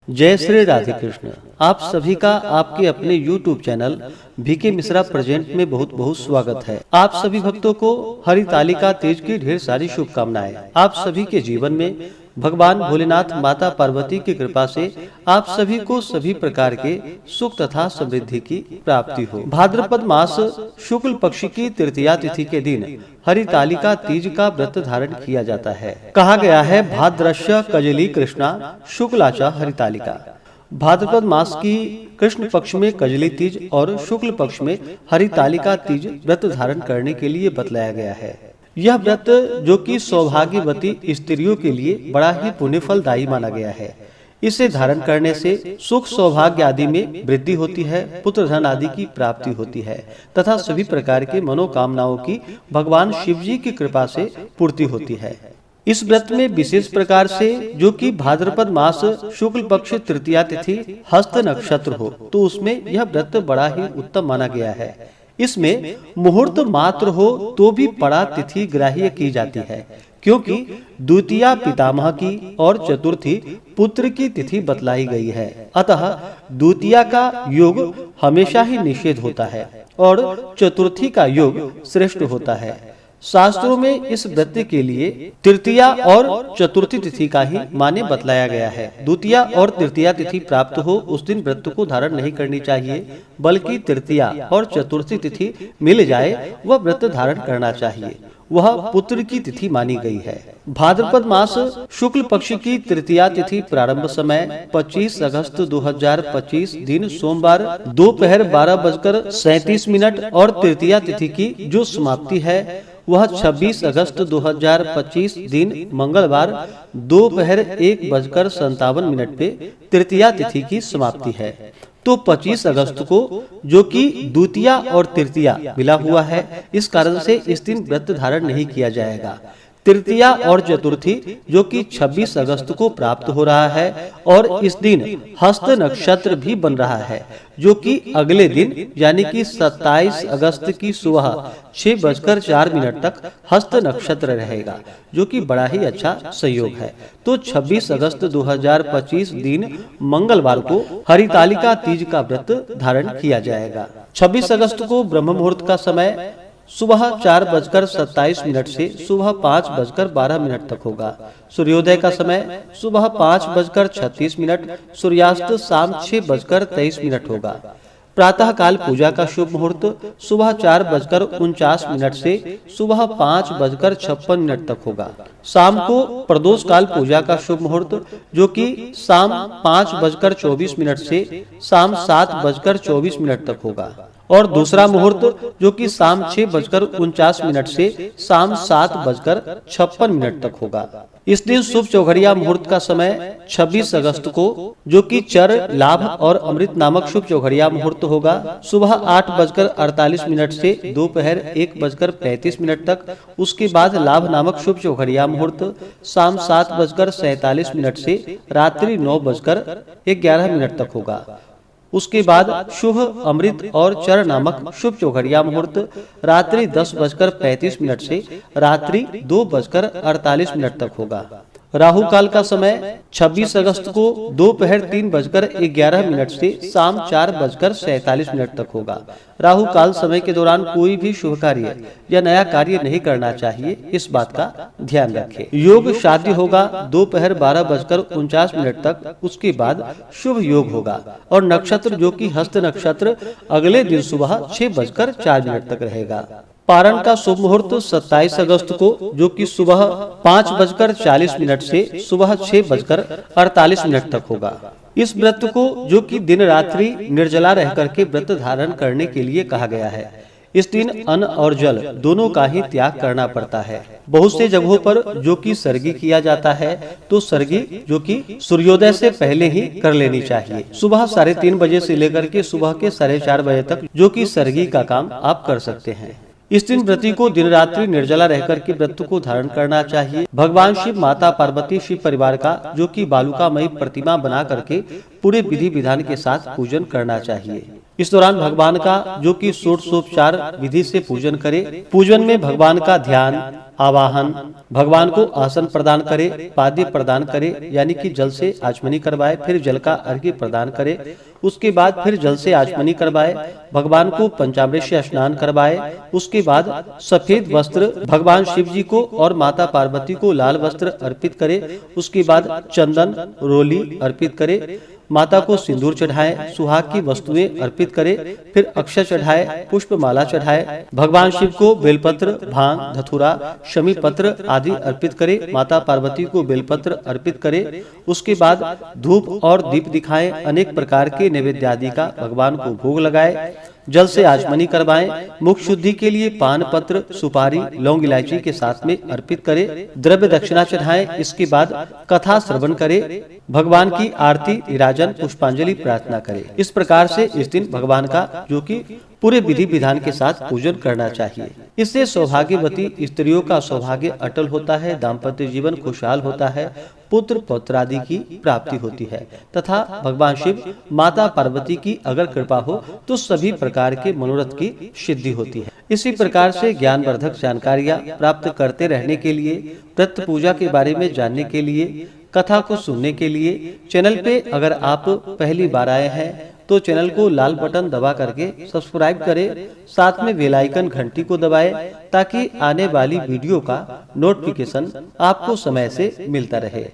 जय श्री राधे कृष्ण। आप सभी का आपके अपने YouTube channel VK Mishra present में बहुत बहुत स्वागत है। आप सभी भक्तों को हरितालिका तीज की ढेर सारी शुभकामनाएं। आप सभी के जीवन में भगवान भोलेनाथ माता पार्वती की कृपा से आप सभी को सभी प्रकार के सुख तथा समृद्धि की प्राप्ति हो। भाद्रपद मास शुक्ल पक्ष की तृतीया तिथि के दिन हरितालिका तीज का व्रत धारण किया जाता है। कहा गया है भाद्रश्य कजली कृष्णा शुक्लाचा हरितालिका। भाद्रपद मास की कृष्ण पक्ष में कजली तीज और शुक्ल पक्ष में हरितालिका तीज व्रत धारण करने के लिए बतलाया गया है। यह व्रत जो कि सौभाग्यवती स्त्रियों के लिए बड़ा ही पुण्य फलदायी माना गया है। इसे धारण करने से सुख सौभाग्य आदि में वृद्धि होती है, पुत्र धन आदि की प्राप्ति होती है तथा सभी प्रकार के मनोकामनाओं की भगवान शिव जी की कृपा से पूर्ति होती है। इस व्रत में विशेष प्रकार से जो कि भाद्रपद मास शुक्ल पक्ष तृतीया तिथि हस्त नक्षत्र हो तो उसमें यह व्रत बड़ा ही उत्तम माना गया है। इसमें मुहूर्त मात्र हो तो भी पड़ा तिथि ग्राह्य की जाती है, क्योंकि द्वितीया पितामह की और चतुर्थी पुत्र की तिथि बतलाई गई है। अतः द्वितीया का योग हमेशा ही निषेध होता है और चतुर्थी का योग श्रेष्ठ होता है। शास्त्रों में इस व्रत के लिए तृतीया और चतुर्थी तिथि का ही माने बतलाया गया है। द्वितीया और तृतीया तिथि प्राप्त हो उस दिन व्रत को धारण नहीं करनी चाहिए, बल्कि तृतीया और चतुर्थी तिथि मिल जाए वह व्रत धारण करना चाहिए। वह पुत्र की तिथि मानी गई है। भाद्रपद मास शुक्ल पक्ष की तृतीया तिथि प्रारंभ समय 25 अगस्त 2025 दिन सोमवार दोपहर 12:37 और तृतीया तिथि की जो समाप्ति है वह 26 अगस्त 2025 दिन मंगलवार दोपहर 1:57 पे तृतीया तिथि की समाप्ति है। तो 25 अगस्त को जो कि द्वितीया और तृतीया मिला हुआ है, इस कारण से इस दिन व्रत धारण नहीं किया जाएगा। तृतीया और चतुर्थी जो कि 26 अगस्त को प्राप्त हो रहा है और इस दिन हस्त नक्षत्र भी बन रहा है, जो कि अगले दिन यानी कि 27 अगस्त की सुबह 6:04 तक हस्त नक्षत्र रहेगा, जो कि बड़ा ही अच्छा संयोग है। तो 26 अगस्त 2025 दिन मंगलवार को हरितालिका तीज का व्रत धारण किया जाएगा। 26 अगस्त को ब्रह्म मुहूर्त का समय सुबह 4:27 से सुबह 5:12 तक होगा। सूर्योदय का समय सुबह 5:36, सूर्यास्त शाम 6:23 होगा। प्रातः काल पूजा का शुभ मुहूर्त सुबह 4:49 से सुबह 5:56 तक होगा। शाम को प्रदोष काल पूजा का शुभ मुहूर्त जो कि शाम 5:24 से शाम 7:24 तक होगा और दूसरा मुहूर्त जो कि शाम 6:49 से शाम 7:56 तक होगा। इस दिन शुभ चौघड़िया मुहूर्त का समय 26 अगस्त को जो कि चर लाभ और अमृत नामक शुभ चौघड़िया मुहूर्त होगा। सुबह 8:48 से दोपहर 1:35 तक। उसके बाद लाभ नामक शुभ चौघड़िया मुहूर्त शाम 7:47 से रात्रि 9:11 तक होगा। उसके बाद शुभ अमृत और चर नामक शुभ चौघड़िया मुहूर्त रात्रि 10:35 से रात्रि 2:48 तक होगा। राहु काल का समय 26 अगस्त को दोपहर 3:11 से शाम 4:47 तक होगा। राहु काल समय के दौरान कोई भी शुभ कार्य या नया कार्य नहीं करना चाहिए, इस बात का ध्यान रखें। योग शादी होगा दोपहर 12:49 तक। उसके बाद शुभ योग होगा और नक्षत्र जो कि हस्त नक्षत्र अगले दिन सुबह 6:04 तक रहेगा। पारण का शुभ मुहूर्त 27 अगस्त को जो कि सुबह 5:40 से सुबह 6:48 तक होगा। इस व्रत को जो कि दिन रात्रि निर्जला रह करके व्रत धारण करने के लिए कहा गया है। इस दिन अन्न और जल दोनों का ही त्याग करना पड़ता है। बहुत से जगहों पर जो कि सर्गी किया जाता है तो सर्गी जो कि सूर्योदय से पहले ही कर लेनी चाहिए। सुबह 3:30 बजे से लेकर के सुबह के 4:30 बजे तक जो कि सर्गी का काम आप कर सकते हैं। इस दिन व्रती को दिन रात्रि निर्जला रहकर के व्रत को धारण करना चाहिए। भगवान शिव, माता पार्वती, शिव परिवार का जो कि बालुकामयी प्रतिमा बना करके पूरे विधि विधान के साथ पूजन करना चाहिए। इस दौरान भगवान का जो कि षोडशोपचार विधि से पूजन करे। पूजन में भगवान का ध्यान, आवाहन, भगवान को आसन प्रदान करे, पाद्य प्रदान करे यानी कि जल से आचमनी करवाए, फिर जल का अर्घ्य प्रदान करे। उसके बाद फिर जल से आचमनी करवाए, भगवान को पंचामृत से स्नान करवाए। उसके बाद सफेद वस्त्र भगवान शिव जी को और माता पार्वती को लाल वस्त्र अर्पित करे। उसके बाद चंदन, रोली अर्पित करे, माता को सिंदूर चढ़ाए, सुहाग की वस्तुएं अर्पित करे, फिर अक्षय चढ़ाए, पुष्प माला चढ़ाए। भगवान शिव को बेलपत्र, भांग, धतूरा, शमी पत्र आदि अर्पित करे, माता पार्वती को बेलपत्र अर्पित करे। उसके बाद धूप और दीप दिखाएं, अनेक प्रकार के नैवेद्य आदि का भगवान को भोग लगाए, जल से आचमनी करवाएं। मुख शुद्धि के लिए पान पत्र, सुपारी, लौंग, इलायची के साथ में अर्पित करे, द्रव्य दक्षिणा चढ़ाएं। इसके बाद कथा श्रवण करे, भगवान की आरती, निराजन, पुष्पांजलि प्रार्थना करे। इस प्रकार से इस दिन भगवान का जो कि पूरे विधि विधान के साथ पूजन करना चाहिए। इससे सौभाग्यवती स्त्रियों का सौभाग्य अटल होता है, दाम्पत्य जीवन खुशहाल होता है, पुत्र पौत्र आदि की प्राप्ति होती है तथा भगवान शिव, माता पार्वती की अगर कृपा हो तो सभी प्रकार के मनोरथ की सिद्धि होती है। इसी प्रकार से ज्ञानवर्धक जानकारियाँ प्राप्त करते रहने के लिए, व्रत पूजा के बारे में जानने के लिए, कथा को सुनने के लिए चैनल पे अगर आप पहली बार आए हैं तो चैनल को लाल बटन दबा करके सब्सक्राइब करें, साथ में बेल आइकन घंटी को दबाएं ताकि आने वाली वीडियो का नोटिफिकेशन आपको समय से मिलता रहे।